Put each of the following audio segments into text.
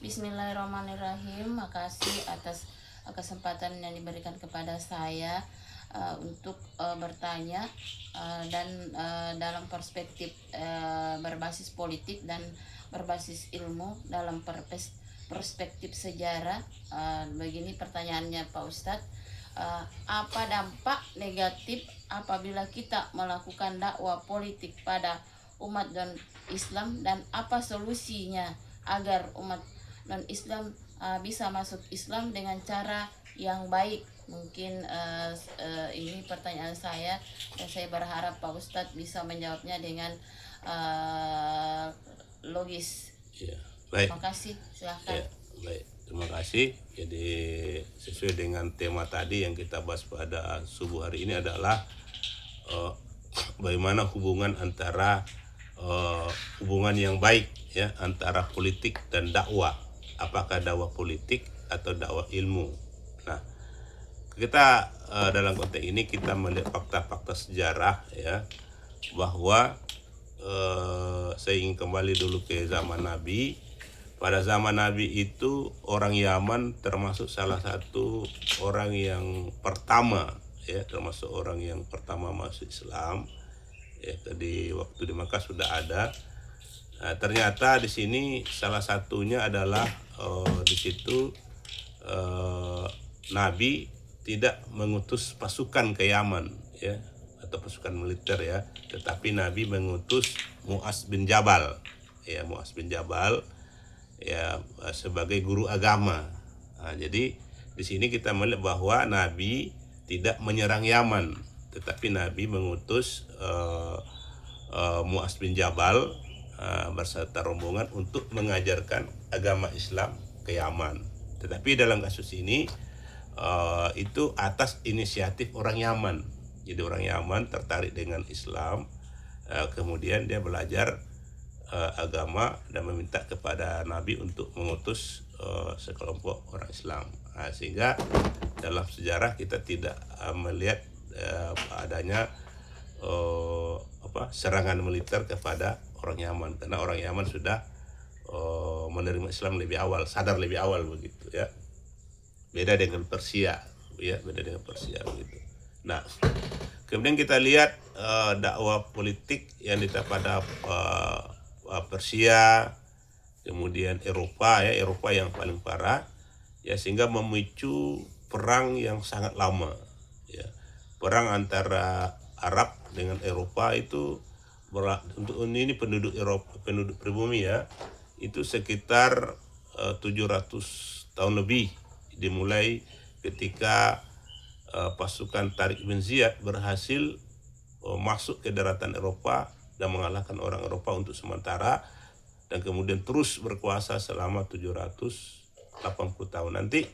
Bismillahirrahmanirrahim. Makasih atas kesempatan yang diberikan kepada saya untuk bertanya dan dalam perspektif berbasis politik dan berbasis ilmu dalam perspektif sejarah. Begini pertanyaannya Pak Ustadz, apa dampak negatif apabila kita melakukan dakwah politik pada umat dan Islam, dan apa solusinya agar umat non Islam bisa masuk Islam dengan cara yang baik? Mungkin ini pertanyaan saya, dan saya berharap Pak Ustadz bisa menjawabnya dengan logis. Ya, baik. Terima kasih, silahkan. Ya, baik. Terima kasih. Jadi sesuai dengan tema tadi yang kita bahas pada subuh hari ini adalah bagaimana hubungan antara hubungan yang baik ya antara politik dan dakwah. Apakah dakwah politik atau dakwah ilmu? Nah, kita dalam konteks ini kita melihat fakta-fakta sejarah ya, bahwa saya ingin kembali dulu ke zaman Nabi. Pada zaman Nabi itu orang Yaman termasuk salah satu orang yang pertama ya, termasuk orang yang pertama masuk Islam ya. Tadi waktu di Makkah sudah ada. Nah, ternyata di sini salah satunya adalah di situ Nabi tidak mengutus pasukan ke Yaman ya, atau pasukan militer ya, tetapi Nabi mengutus Mu'adz bin Jabal ya, Mu'adz bin Jabal ya sebagai guru agama. Nah, jadi di sini kita melihat bahwa Nabi tidak menyerang Yaman, tetapi Nabi mengutus Mu'adz bin Jabal berserta rombongan untuk mengajarkan agama Islam ke Yaman. Tetapi dalam kasus ini itu atas inisiatif orang Yaman. Jadi orang Yaman tertarik dengan Islam, kemudian dia belajar agama dan meminta kepada Nabi untuk mengutus sekelompok orang Islam. Nah, sehingga dalam sejarah kita tidak melihat adanya serangan militer kepada orang Yaman, karena orang Yaman sudah menerima Islam lebih awal, sadar lebih awal begitu ya. Beda dengan Persia ya, beda dengan Persia begitu. Nah, kemudian kita lihat dakwah politik yang pada Persia, kemudian Eropa ya, Eropa yang paling parah ya, sehingga memicu perang yang sangat lama ya. Perang antara Arab dengan Eropa itu untuk ini penduduk Eropa, penduduk pribumi ya, itu sekitar 700 tahun lebih, dimulai ketika pasukan Tariq bin Ziyad berhasil masuk ke daratan Eropa dan mengalahkan orang Eropa untuk sementara, dan kemudian terus berkuasa selama 780 tahun. Nanti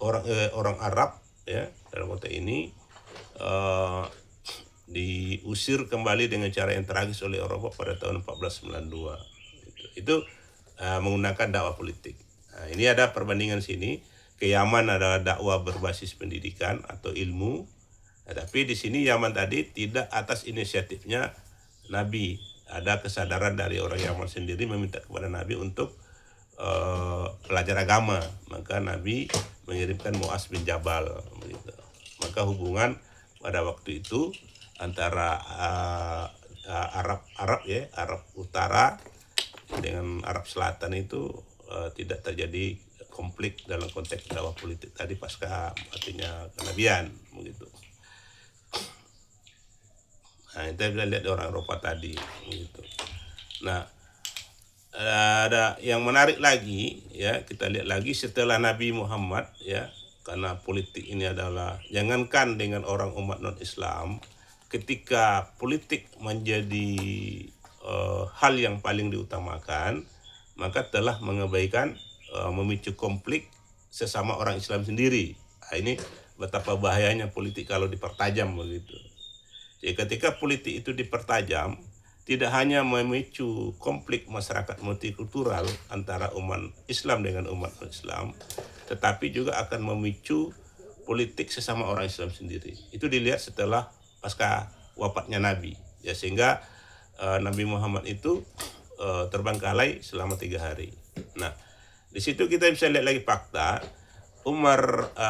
orang Arab ya dalam konteks ini diusir kembali dengan cara yang tragis oleh Eropa pada tahun 1492. Itu menggunakan dakwah politik. Nah, ini ada perbandingan sini. Ke Yaman adalah dakwah berbasis pendidikan atau ilmu. Nah, tapi di sini Yaman tadi tidak atas inisiatifnya Nabi. Ada kesadaran dari orang Yaman sendiri meminta kepada Nabi untuk belajar agama. Maka Nabi mengirimkan Mu'adz bin Jabal begitu. Maka hubungan pada waktu itu antara Arab ya, Arab Utara dengan Arab Selatan itu tidak terjadi konflik dalam konteks dakwah politik tadi pasca matinya kenabian begitu. Nah, kita bisa lihat orang Eropa tadi begitu. Nah, ada yang menarik lagi ya, kita lihat lagi setelah Nabi Muhammad ya, karena politik ini adalah jangankan dengan orang umat non Islam, ketika politik menjadi hal yang paling diutamakan, maka telah mengabaikan memicu konflik sesama orang Islam sendiri. Nah, ini betapa bahayanya politik kalau dipertajam begitu. Jadi ketika politik itu dipertajam, tidak hanya memicu konflik masyarakat multikultural antara umat Islam dengan umat non-Islam, tetapi juga akan memicu politik sesama orang Islam sendiri. Itu dilihat setelah pasca wafatnya Nabi ya, sehingga Nabi Muhammad itu terbengkalai selama 3 hari. Nah, Di situ kita bisa lihat lagi fakta.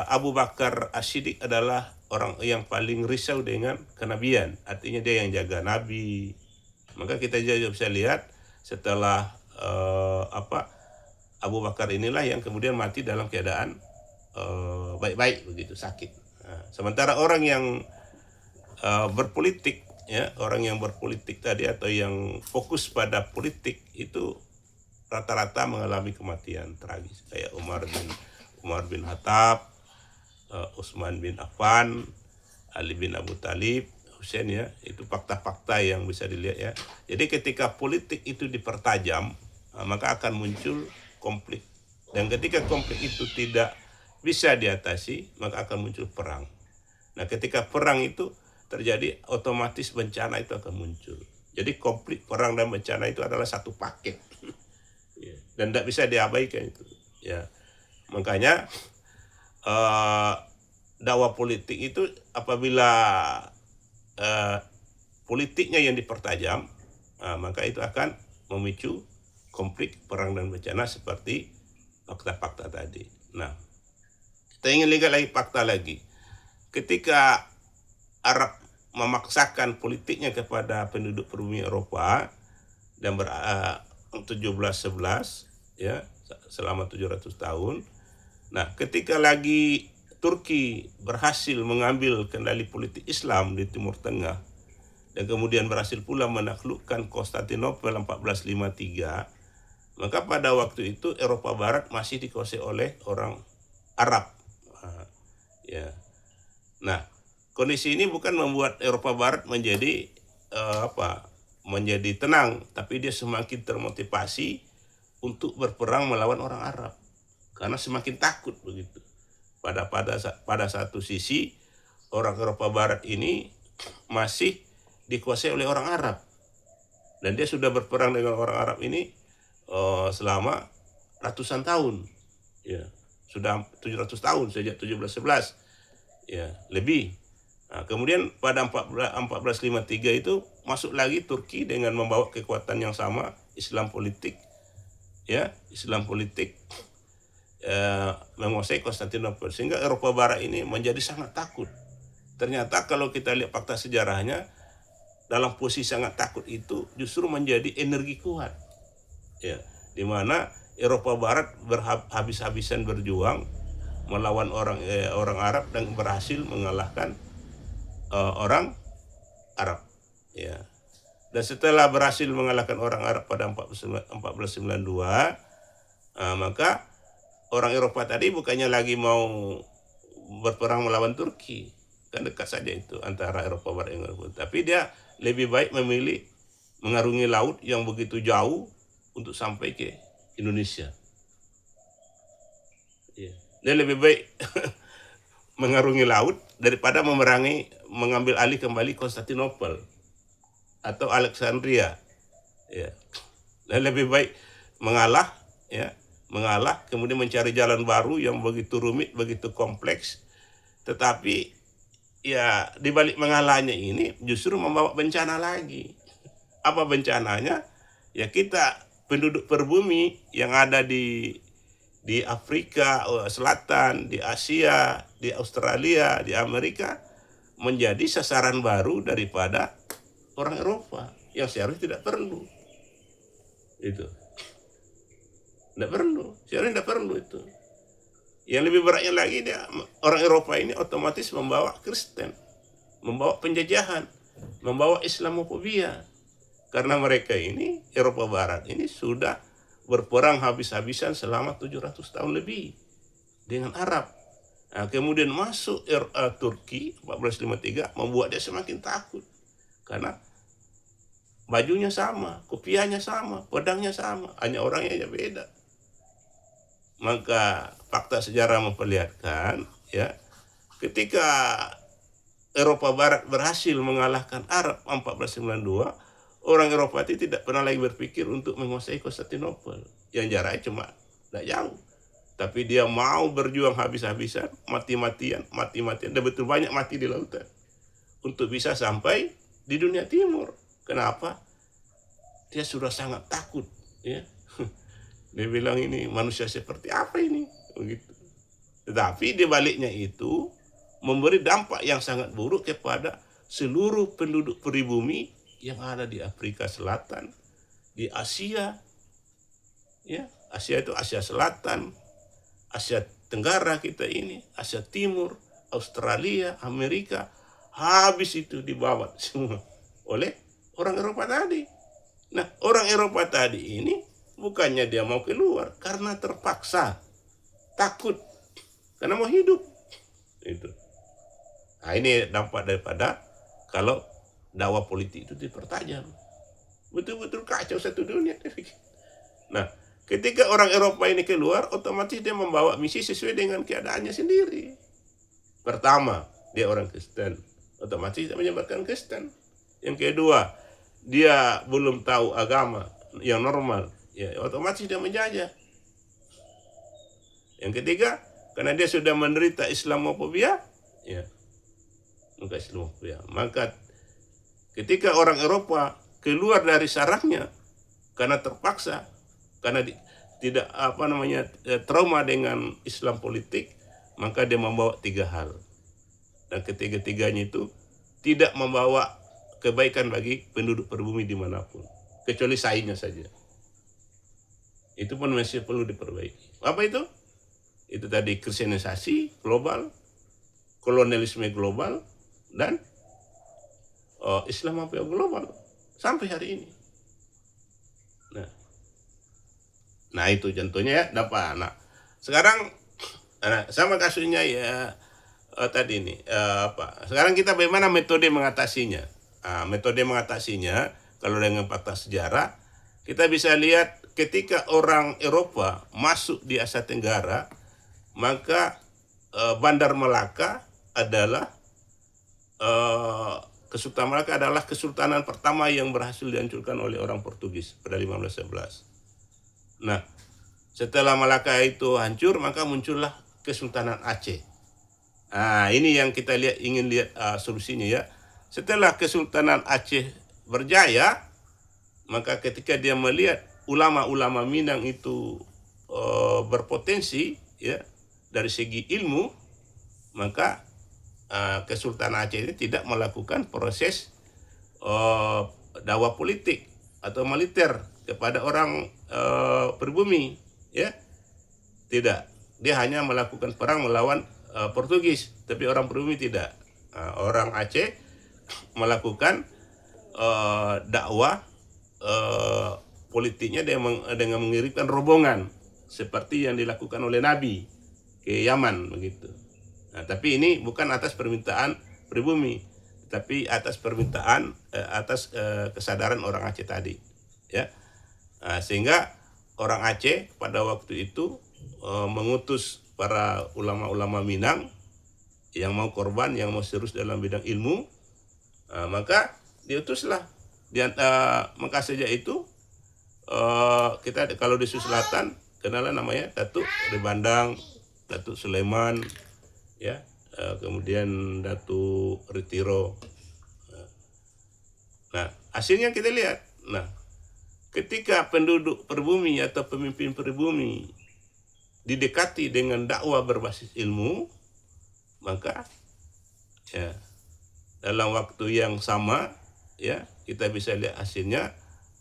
Abu Bakar As-Siddiq adalah orang yang paling risau dengan kenabian, artinya dia yang jaga nabi. Maka kita juga bisa lihat setelah Abu Bakar inilah yang kemudian mati dalam keadaan baik-baik begitu, sakit. Nah, sementara orang yang berpolitik, ya, orang yang berpolitik tadi atau yang fokus pada politik itu rata-rata mengalami kematian tragis, kayak Umar bin Khattab, Utsman bin Affan, Ali bin Abu Thalib, Husain, ya. Itu fakta-fakta yang bisa dilihat, ya. Jadi ketika politik itu dipertajam, maka akan muncul konflik. Dan ketika konflik itu tidak bisa diatasi, maka akan muncul perang. Nah, ketika perang itu terjadi, otomatis bencana itu akan muncul. Jadi konflik, perang, dan bencana itu adalah satu paket. Dan tidak bisa diabaikan itu, ya. Makanya dakwah politik itu apabila politiknya yang dipertajam, maka itu akan memicu konflik, perang, dan bencana seperti fakta-fakta tadi. Nah, kita ingin lihat lagi fakta lagi. Ketika Arab memaksakan politiknya kepada penduduk pribumi Eropa dan 1711, ya, selama 700 tahun. Nah, ketika lagi Turki berhasil mengambil kendali politik Islam di Timur Tengah dan kemudian berhasil pula menaklukkan Konstantinopel 1453, maka pada waktu itu Eropa Barat masih dikuasai oleh orang Arab. Ya. Nah, kondisi ini bukan membuat Eropa Barat menjadi menjadi tenang, tapi dia semakin termotivasi untuk berperang melawan orang Arab karena semakin takut begitu. Pada satu sisi orang Eropa Barat ini masih dikuasai oleh orang Arab dan dia sudah berperang dengan orang Arab ini selama ratusan tahun, ya, sudah 700 tahun sejak 1711, ya, lebih. Nah, kemudian pada 1453 itu masuk lagi Turki dengan membawa kekuatan yang sama, Islam politik, ya, Islam politik menguasai Konstantinopel, sehingga Eropa Barat ini menjadi sangat takut. Ternyata kalau kita lihat fakta sejarahnya, dalam posisi sangat takut itu justru menjadi energi kuat, ya, di mana Eropa Barat habis-habisan berjuang melawan orang Arab dan berhasil mengalahkan orang Arab, ya. Dan setelah berhasil mengalahkan orang Arab pada 1492, maka orang Eropa tadi bukannya lagi mau berperang melawan Turki, kan dekat saja itu antara Eropa Barat dan Eropa, tapi dia lebih baik memilih mengarungi laut yang begitu jauh untuk sampai ke Indonesia. Ya. Dia lebih baik mengarungi laut daripada mengambil alih kembali Konstantinopel atau Alexandria, ya. Dan lebih baik mengalah, ya, kemudian mencari jalan baru yang begitu rumit, begitu kompleks, tetapi ya di balik mengalahnya ini justru membawa bencana lagi. Apa bencananya? Ya, kita penduduk perbumi yang ada di Afrika Selatan, di Asia, di Australia, di Amerika menjadi sasaran baru daripada orang Eropa yang seharusnya tidak perlu. Itu. Tidak perlu, seharusnya tidak perlu itu. Yang lebih beratnya lagi, dia orang Eropa ini otomatis membawa Kristen, membawa penjajahan, membawa Islamofobia. Karena mereka ini, Eropa Barat ini sudah berperang habis-habisan selama 700 tahun lebih dengan Arab. Nah, kemudian masuk Turki 1453 membuat dia semakin takut. Karena bajunya sama, kopiahnya sama, pedangnya sama, hanya orangnya aja beda. Maka fakta sejarah memperlihatkan, ya, ketika Eropa Barat berhasil mengalahkan Arab 1492, orang Eropa itu tidak pernah lagi berpikir untuk menguasai Konstantinopel yang jaraknya cuma tidak jauh, tapi dia mau berjuang habis-habisan, mati-matian, dan betul banyak mati di lautan untuk bisa sampai di dunia timur. Kenapa? Dia sudah sangat takut, ya. Dia bilang ini manusia seperti apa ini, begitu. Tetapi di baliknya itu memberi dampak yang sangat buruk kepada seluruh penduduk pribumi yang ada di Afrika Selatan, di Asia, ya. Asia itu Asia Selatan, Asia Tenggara kita ini, Asia Timur, Australia, Amerika, habis itu dibawa semua oleh orang Eropa tadi. Nah, orang Eropa tadi ini bukannya dia mau keluar karena terpaksa, takut, karena mau hidup. Itu. Nah, ini dampak daripada kalau dakwah politik itu dipertajam. Betul-betul kacau satu dunia. Nah, ketika orang Eropa ini keluar, otomatis dia membawa misi sesuai dengan keadaannya sendiri. Pertama, dia orang Kristen, otomatis dia menyebarkan Kristen. Yang kedua, dia belum tahu agama yang normal, ya otomatis dia menjajah. Yang ketiga, karena dia sudah menderita Islamofobia, ya maka Islamofobia. Maka ketika orang Eropa keluar dari sarangnya karena terpaksa, karena tidak trauma dengan Islam politik, maka dia membawa 3 hal. Dan ketiga-tiganya itu tidak membawa kebaikan bagi penduduk pribumi dimanapun, kecuali saingnya saja. Itu pun masih perlu diperbaiki. Apa itu? Itu tadi kristenisasi global, kolonialisme global, dan Islamofobia global sampai hari ini. Nah itu contohnya ya, dapat. Nah sekarang sama kasusnya ya tadi ini sekarang kita bagaimana metode mengatasinya? Metode mengatasinya kalau dengan fakta sejarah kita bisa lihat ketika orang Eropa masuk di Asia Tenggara, maka Bandar Melaka adalah Kesultanan Melaka adalah kesultanan pertama yang berhasil dihancurkan oleh orang Portugis pada 1511. Nah, setelah Malaka itu hancur, maka muncullah Kesultanan Aceh. Nah, ini yang kita ingin lihat solusinya ya. Setelah Kesultanan Aceh berjaya, maka ketika dia melihat ulama-ulama Minang itu berpotensi ya dari segi ilmu, maka Kesultanan Aceh ini tidak melakukan proses dakwah politik atau militer kepada orang pribumi, ya tidak. Dia hanya melakukan perang melawan Portugis, tapi orang pribumi tidak. Orang Aceh melakukan dakwah politiknya dengan mengirimkan rombongan seperti yang dilakukan oleh Nabi ke Yaman begitu. Nah, tapi ini bukan atas permintaan pribumi, tapi atas permintaan kesadaran orang Aceh tadi, ya. Nah, sehingga orang Aceh pada waktu itu mengutus para ulama-ulama Minang yang mau korban, yang mau serius dalam bidang ilmu, maka diutuslah. Maka sejak itu kita kalau di Sulawesi Selatan kenalan namanya Datuk Ribandang, Datuk Sulaiman, ya, kemudian Datuk Ritiro. Nah, hasilnya kita lihat. Nah, ketika penduduk pribumi atau pemimpin pribumi didekati dengan dakwah berbasis ilmu, maka ya dalam waktu yang sama ya kita bisa lihat hasilnya,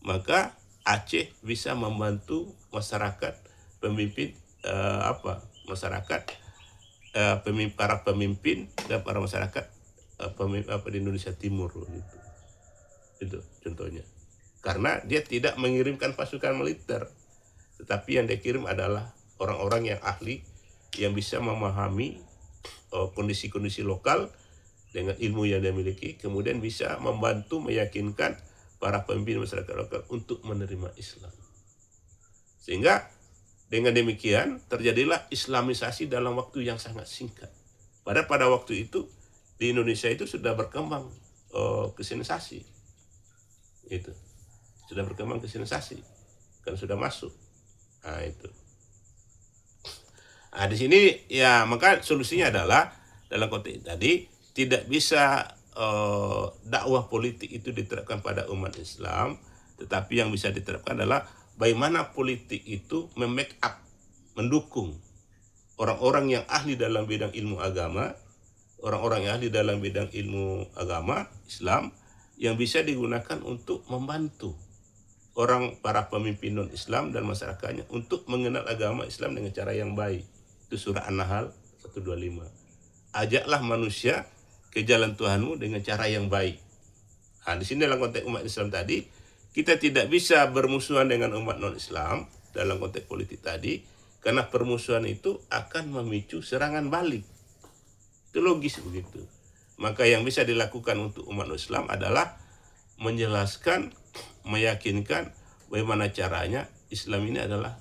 maka Aceh bisa membantu masyarakat pemimpin para pemimpin dan para masyarakat di Indonesia Timur gitu. Itu contohnya. Karena dia tidak mengirimkan pasukan militer, tetapi yang dia kirim adalah orang-orang yang ahli, yang bisa memahami kondisi-kondisi lokal dengan ilmu yang dia miliki, kemudian bisa membantu meyakinkan para pemimpin masyarakat lokal untuk menerima Islam. Sehingga dengan demikian terjadilah Islamisasi dalam waktu yang sangat singkat. Padahal pada waktu itu di Indonesia itu sudah berkembang kristenisasi. Itu sudah berkembang kristenisasi, kan sudah masuk. Nah itu. Nah di sini ya maka solusinya adalah dalam konteks tadi tidak bisa dakwah politik itu diterapkan pada umat Islam, tetapi yang bisa diterapkan adalah bagaimana politik itu mem-backup, mendukung orang-orang yang ahli dalam bidang ilmu agama, orang-orang yang ahli dalam bidang ilmu agama Islam yang bisa digunakan untuk membantu para pemimpin non-Islam dan masyarakatnya untuk mengenal agama Islam dengan cara yang baik. Itu surah An-Nahl 125. Ajaklah manusia ke jalan Tuhanmu dengan cara yang baik. Di sini dalam konteks umat Islam tadi, kita tidak bisa bermusuhan dengan umat non-Islam dalam konteks politik tadi, karena permusuhan itu akan memicu serangan balik. Itu logis begitu. Maka yang bisa dilakukan untuk umat Islam adalah menjelaskan, meyakinkan bagaimana caranya Islam ini adalah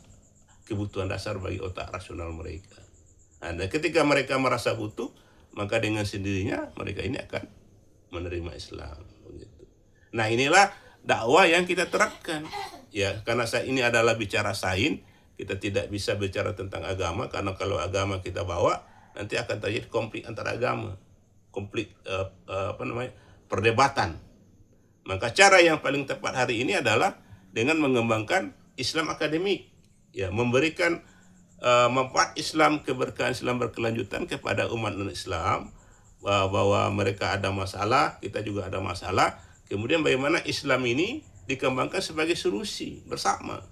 kebutuhan dasar bagi otak rasional mereka. Dan ketika mereka merasa butuh, maka dengan sendirinya mereka ini akan menerima Islam. Begitu. Nah, inilah dakwah yang kita terapkan. Ya, karena ini adalah bicara sains, kita tidak bisa bicara tentang agama, karena kalau agama kita bawa nanti akan terjadi konflik antara agama, konflik perdebatan. Maka cara yang paling tepat hari ini adalah dengan mengembangkan Islam akademik, ya, memberikan manfaat Islam, keberkahan Islam berkelanjutan kepada umat non-Islam, bahwa mereka ada masalah, kita juga ada masalah. Kemudian bagaimana Islam ini dikembangkan sebagai solusi bersama.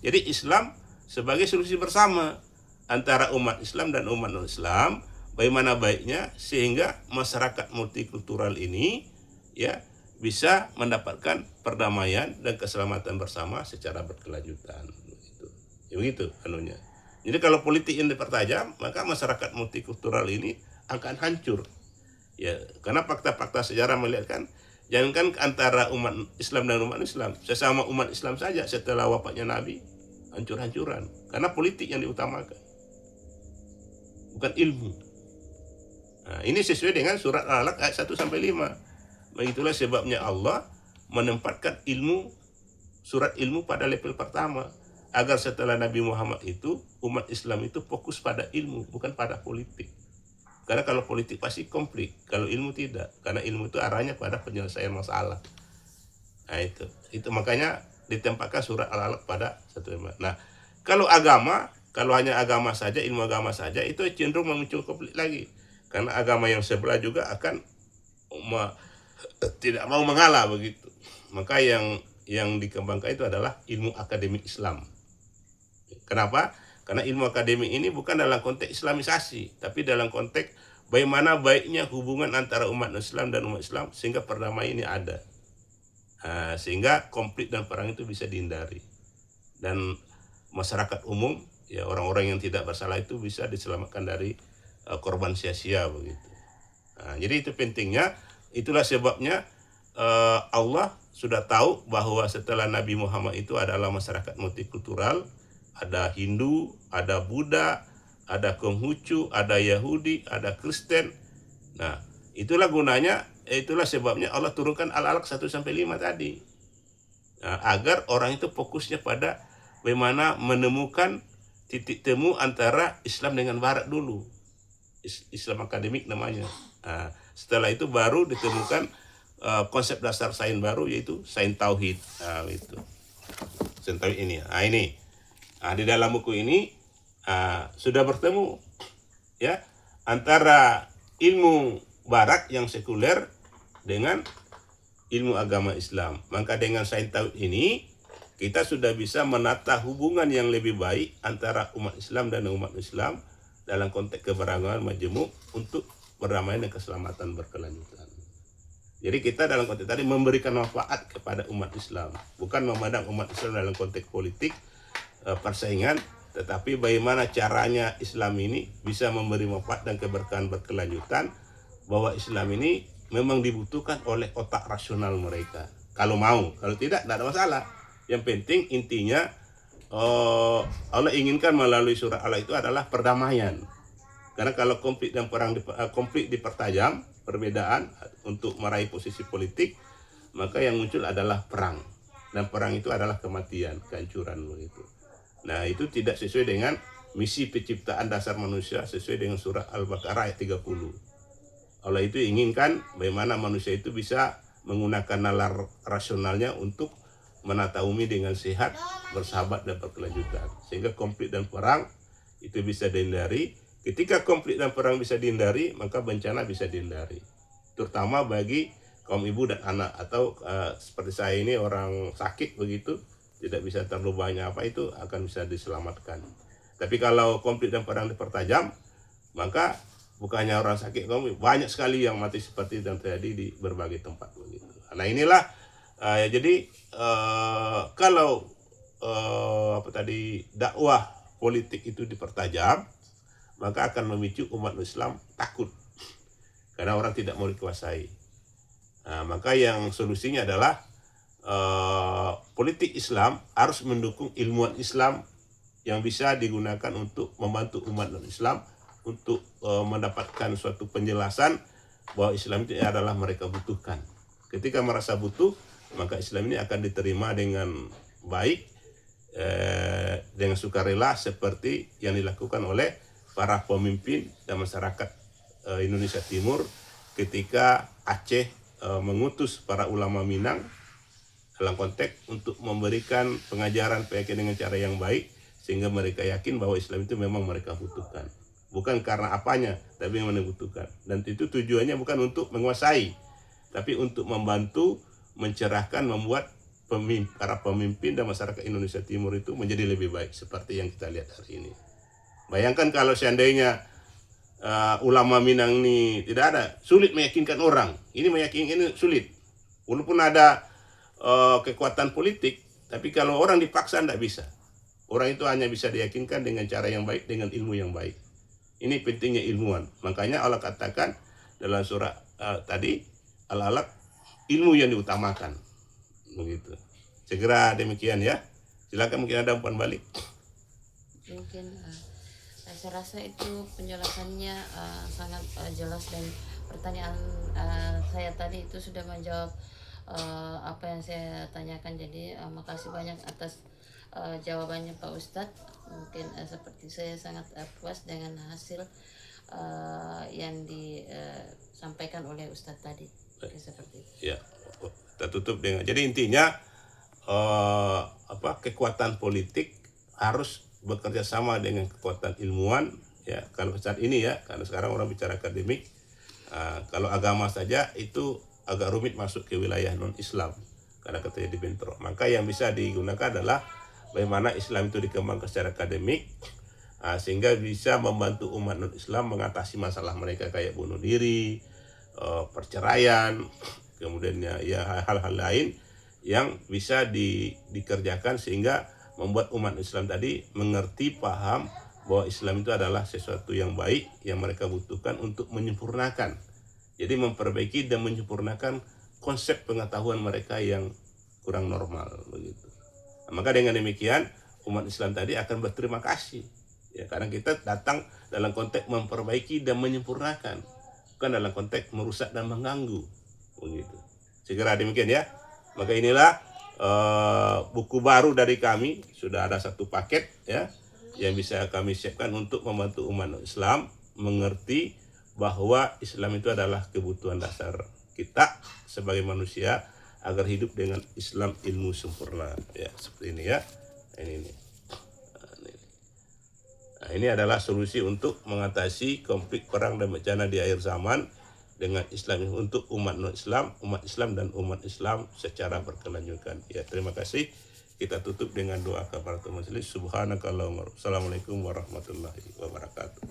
Jadi Islam sebagai solusi bersama antara umat Islam dan umat non-Islam, bagaimana baiknya sehingga masyarakat multikultural ini, ya, bisa mendapatkan perdamaian dan keselamatan bersama secara berkelanjutan. Begitu anunya. Jadi kalau politik yang dipertajam, maka masyarakat multikultural ini akan hancur. Ya, karena fakta-fakta sejarah melihatkan, jangankan antara umat Islam dan umat Islam, sesama umat Islam saja setelah wafatnya Nabi hancur-hancuran, karena politik yang diutamakan, bukan ilmu. Nah, ini sesuai dengan surat Al-Alaq ayat 1-5. Begitulah sebabnya Allah menempatkan surat ilmu pada level pertama, agar setelah Nabi Muhammad itu umat Islam itu fokus pada ilmu, bukan pada politik. Karena kalau politik pasti konflik, kalau ilmu tidak, karena ilmu itu arahnya pada penyelesaian masalah. Nah, itu makanya ditempatkan surat Al-Alaq pada 1-5. Nah, kalau hanya agama saja, ilmu agama saja, itu cenderung memicu konflik lagi, karena agama yang sebelah juga akan tidak mau mengalah begitu. Maka yang dikembangkan itu adalah ilmu akademik Islam. Kenapa? Karena ilmu akademik ini bukan dalam konteks islamisasi, tapi dalam konteks bagaimana baiknya hubungan antara umat Islam dan umat Islam sehingga perdamaian ini ada. Sehingga konflik dan perang itu bisa dihindari. Dan masyarakat umum, ya, orang-orang yang tidak bersalah itu bisa diselamatkan dari korban sia-sia begitu. Jadi itu pentingnya, itulah sebabnya Allah sudah tahu bahwa setelah Nabi Muhammad itu adalah masyarakat multikultural. Ada Hindu, ada Buddha, ada Konghucu, ada Yahudi, ada Kristen. Nah, itulah gunanya, itulah sebabnya Allah turunkan Al-Alaq 1-5 tadi. Nah, agar orang itu fokusnya pada bagaimana menemukan titik temu antara Islam dengan Barat dulu. Islam akademik namanya. Nah, setelah itu baru ditemukan konsep dasar sains baru, yaitu sains tauhid. Itu. Sains tauhid ini. Ini. Di dalam buku ini sudah bertemu, ya, antara ilmu Barat yang sekuler dengan ilmu agama Islam. Maka dengan sains tauhid ini kita sudah bisa menata hubungan yang lebih baik antara umat Islam dan umat Islam dalam konteks keberagaman majemuk untuk perdamaian dan keselamatan berkelanjutan. Jadi kita dalam konteks tadi memberikan manfaat kepada umat Islam, bukan memandang umat Islam dalam konteks politik persaingan, tetapi bagaimana caranya Islam ini bisa memberi manfaat dan keberkahan berkelanjutan, bahwa Islam ini memang dibutuhkan oleh otak rasional mereka. Kalau mau, kalau tidak ada masalah. Yang penting intinya Allah inginkan melalui surah Allah itu adalah perdamaian. Karena kalau konflik dan perang konflik dipertajam, perbedaan untuk meraih posisi politik, maka yang muncul adalah perang. Dan perang itu adalah kematian, kehancuran begitu. Nah, itu tidak sesuai dengan misi penciptaan dasar manusia sesuai dengan surah Al-Baqarah ayat 30. Allah itu inginkan bagaimana manusia itu bisa menggunakan nalar rasionalnya untuk menata bumi dengan sehat, bersahabat dan berkelanjutan. Sehingga konflik dan perang itu bisa dihindari. Ketika konflik dan perang bisa dihindari, maka bencana bisa dihindari. Terutama bagi kaum ibu dan anak, atau seperti saya ini orang sakit begitu, tidak bisa terlalu banyak apa, itu akan bisa diselamatkan. Tapi kalau konflik dan perang dipertajam, maka bukannya orang sakit, banyak sekali yang mati seperti yang terjadi di berbagai tempat begitu. Nah inilah jadi kalau dakwah politik itu dipertajam, maka akan memicu umat Islam takut karena orang tidak mau dikuasai. Nah, maka yang solusinya adalah politik Islam harus mendukung ilmuwan Islam yang bisa digunakan untuk membantu umat non-Islam untuk mendapatkan suatu penjelasan bahwa Islam itu adalah mereka butuhkan. Ketika merasa butuh, maka Islam ini akan diterima dengan baik, dengan sukarela seperti yang dilakukan oleh para pemimpin dan masyarakat Indonesia Timur ketika Aceh mengutus para ulama Minang dalam konteks untuk memberikan pengajaran keyakinan dengan cara yang baik, sehingga mereka yakin bahwa Islam itu memang mereka butuhkan. Bukan karena apanya, tapi yang mereka butuhkan. Dan itu tujuannya bukan untuk menguasai, tapi untuk membantu, mencerahkan, membuat para pemimpin dan masyarakat Indonesia Timur itu menjadi lebih baik seperti yang kita lihat hari ini. Bayangkan kalau seandainya ulama Minang ini tidak ada, sulit meyakinkan orang. Ini meyakinkan ini sulit. Walaupun ada kekuatan politik, tapi kalau orang dipaksa tidak bisa. Orang itu hanya bisa diyakinkan dengan cara yang baik, dengan ilmu yang baik. Ini pentingnya ilmuwan. Makanya Allah katakan dalam surah tadi, Al-Alaq, ilmu yang diutamakan. Begitu. Segera demikian ya. Silakan, mungkin ada umpan balik. Mungkin saya rasa itu penjelasannya sangat jelas, dan pertanyaan saya tadi itu sudah menjawab apa yang saya tanyakan. Jadi makasih banyak atas jawabannya Pak Ustadz. Mungkin seperti saya sangat puas dengan hasil yang disampaikan oleh Ustadz tadi. Seperti itu. Ya, kita tutup dengan, jadi intinya kekuatan politik harus bekerja sama dengan kekuatan ilmuwan ya. Kalau saat ini ya, karena sekarang orang bicara akademik, kalau agama saja itu agak rumit masuk ke wilayah non-Islam karena terjadi bentrok. Maka yang bisa digunakan adalah bagaimana Islam itu dikembangkan secara akademik, sehingga bisa membantu umat non-Islam mengatasi masalah mereka kayak bunuh diri, perceraian, kemudian ya hal-hal lain yang bisa dikerjakan sehingga membuat umat Islam tadi mengerti, paham bahwa Islam itu adalah sesuatu yang baik yang mereka butuhkan untuk menyempurnakan. Jadi memperbaiki dan menyempurnakan konsep pengetahuan mereka yang kurang normal begitu. Nah, maka dengan demikian umat Islam tadi akan berterima kasih ya, karena kita datang dalam konteks memperbaiki dan menyempurnakan, bukan dalam konteks merusak dan mengganggu begitu. Segera demikian ya. Maka inilah buku baru dari kami, sudah ada satu paket ya yang bisa kami siapkan untuk membantu umat Islam mengerti bahwa Islam itu adalah kebutuhan dasar kita sebagai manusia agar hidup dengan Islam ilmu sempurna ya, seperti ini ya. Ini adalah solusi untuk mengatasi konflik perang dan bencana di akhir zaman dengan Islam untuk umat non-Islam, umat Islam dan umat Islam secara berkelanjutan. Ya, terima kasih. Kita tutup dengan doa kafaratul majelis. Subhanakallahumma. Assalamualaikum warahmatullahi wabarakatuh.